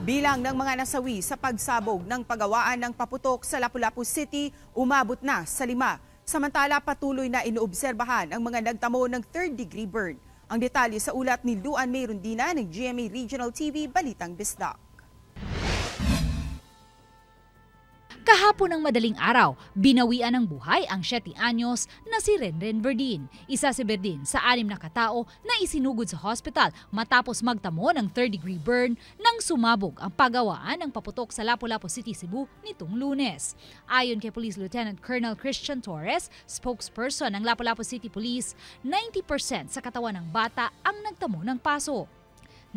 Bilang ng mga nasawi sa pagsabog ng pagawaan ng paputok sa Lapu-Lapu City umabot na sa 5. Samantala patuloy na inoobserbahan ang mga nagtamo ng third-degree burn. Ang detalye sa ulat ni Luan May Rondina ng GMA Regional TV Balitang Bisdak. Kahapon ng madaling araw, binawian ng buhay ang 7 anyos na si Renren Verdin. Isa si Verdin sa 6 na katao na isinugod sa hospital matapos magtamo ng third-degree burn nang sumabog ang pagawaan ng paputok sa Lapu-Lapu City, Cebu nitong Lunes. Ayon kay Police Lieutenant Colonel Christian Torres, spokesperson ng Lapu-Lapu City Police, 90% sa katawan ng bata ang nagtamo ng paso.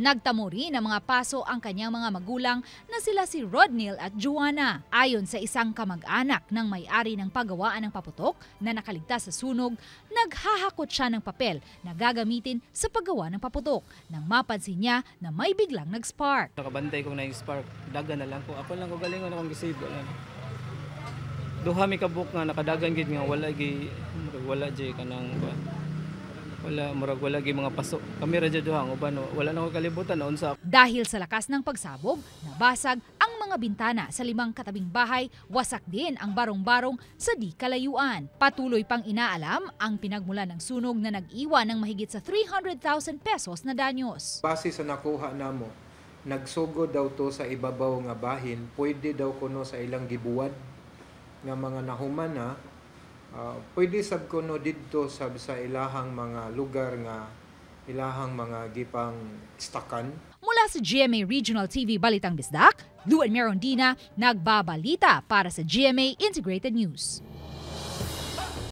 Nagtamo rin ng mga paso ang kanyang mga magulang na sila si Rodnil at Joanna. Ayon sa isang kamag-anak ng may-ari ng pagawaan ng paputok na nakaligtas sa sunog, naghahakot siya ng papel na gagamitin sa paggawa ng paputok nang mapansin niya na may biglang nag-spark. Nakabantay kong na-spark, daga na lang ko. Ako lang ko galingon akong gisave. Duha mi kabuk nga nakadagan gid nga wala jay kanang wala gi mga paso. Kami ra jud duha uban wala na ko kalibutan unsa. Dahil sa lakas ng pagsabog, nabasag ang mga bintana sa 5 katabing bahay, wasak din ang barong-barong sa di kalayuan. Patuloy pang inaalam ang pinagmulan ng sunog na nag-iwan ng mahigit sa 300,000 pesos na danyos. Base sa nakuha namo, nagsugod daw to sa ibabaw nga bahin, pwede daw kuno sa ilang gibuwad nga mga nahuman na pwede sab kuno didto sa ilahang mga lugar nga ilahang mga gipang stakan. Mula sa GMA Regional TV Balitang Bisdak, Luan May Rondina, nagbabalita para sa GMA Integrated News.